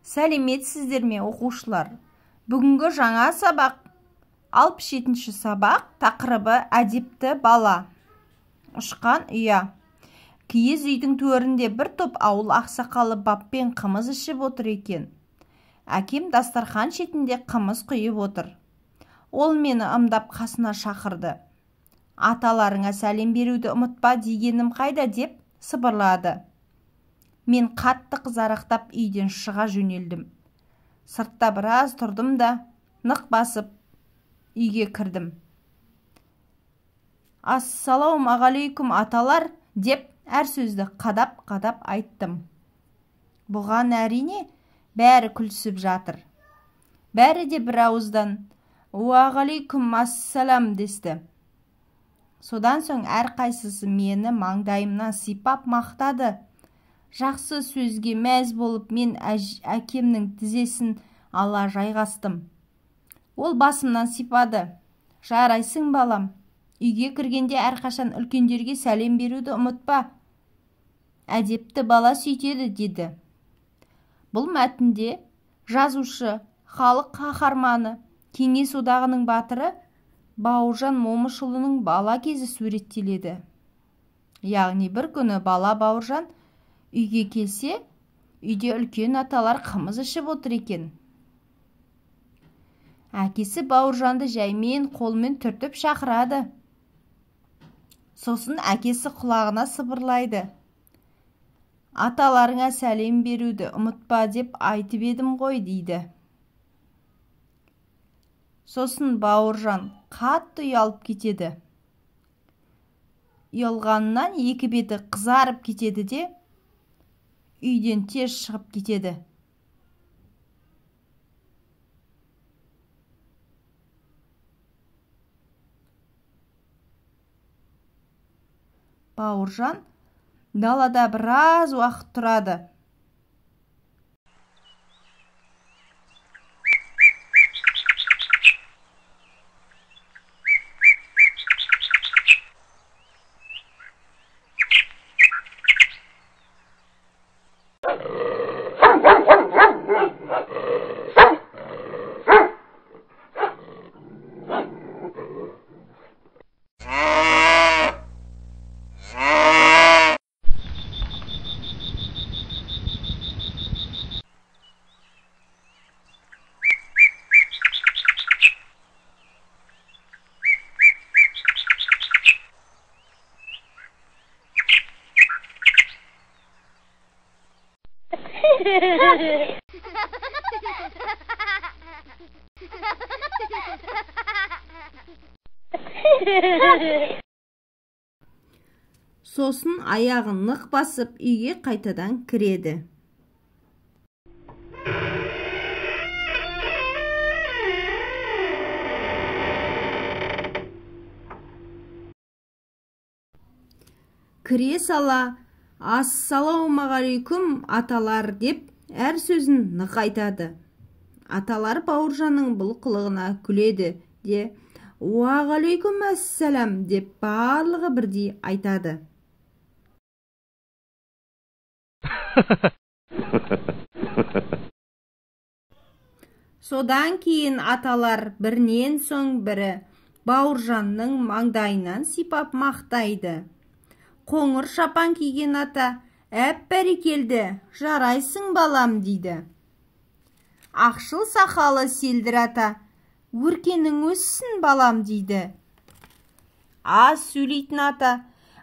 Сәлеметсіздер ме оқушылар? Бүгінгі жаңа сабақ 67-ші сабақ, тақырыбы әдепті бала. Ұшқан ұя. Киіз үйдің төрінде бір топ ауыл ақсақалы баппен қымыз ішіп отыр екен. Әкем дастархан шетінде қымыз құйып отыр. Ол мені ымдап қасына шақырды. Аталарыңа сәлем беруді ұмытпа дегенім қайда деп сыбырлады. Мен қатты қызарақтап үйден шыға жөнелдім. Сыртта біраз тұрдым да, нық басып үйге кірдім. Ассалаумағалейкум аталар деп әр сөзді қадап-қадап айттым. Бұған әрине бәрі күлсіп жатыр. Бәрі де бір ауыздан уағалейкум ассалам десті. Содан соң әрқайсысы мені маңдайымнан сипап мақтады. Жақсы сөзге мәз болып мен әкемнің тізесін ала жайғастым. Ол басымнан сипады. Жарайсың балам. Үйге кіргенде әрқашан үлкендерге сәлем беруді ұмытпа. Әдепті бала сөйтеді деді. Бұл мәтінде жазушы, халық қаһарманы, Кеңес одағының батыры Бауыржан Момышұлының бала кезі суреттеледі. Яғни бір күні бала Бауыржан үйге келсе, үйде үлкен аталар қымыз ішіп отыр екен. Әкесі Бауыржанды жаймен қолмен түртіп шақырады. Сосын әкесі құлағына сыбырлайды. Аталарыңа сәлем беруді ұмытпа деп айтып едім ғой дейді. Сосын Бауыржан қатты ұялып кетеді. Ұялғанынан екі беті қызарып кетеді де, үйден тез шығып кетеді. Бауыржан далада біраз уақыт тұрады. Сосын аяғын нық басып үйге қайтадан кіреді. Кіре сала ассалаумағалейкум аталар деп әр сөзін нық айтады. Аталар Бауыржанның бұл қылығына күледі де уағалейкум ассалам деп барлығы бірдей айтады. Содан кейін аталар бірінен соң бірі Бауыржанның маңдайынан сипап мақтайды. Қоңыр шапан киген ата, әп бәрекелді, жарайсың балам дейді. Ақшыл сақалы селдір ата, өркенің өссін балам дейді. Аз сөйлейтін ата,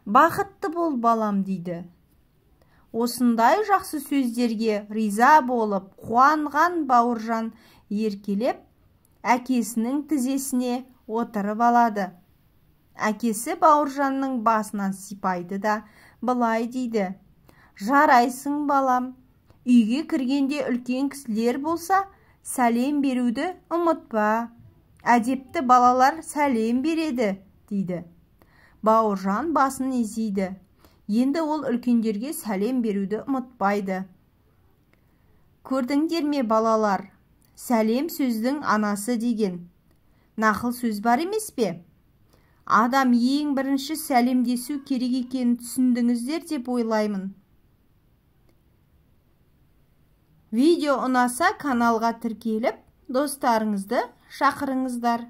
бақытты бол балам дейді. Осындай жақсы сөздерге риза болып, қуанған Бауыржан еркелеп, әкесінің тізесіне отырып алады. Әкесі Бауыржанның басынан сипайды да былай дейді. Жарайсың балам, үйге кіргенде үлкен кісілер болса, сәлем беруді ұмытпа. Әдепті балалар сәлем береді, дейді. Бауыржан басын изейді. Енді ол үлкендерге сәлем беруді ұмытпайды. Көрдіңдер ме балалар, сәлем сөздің анасы деген. Нақыл сөз бар емес пе? Адам ең бірінші сәлемдесу керек екенін түсіндіңіздер деп ойлаймын. Видео ұнаса каналға тіркеліп, достарыңызды шақырыңыздар.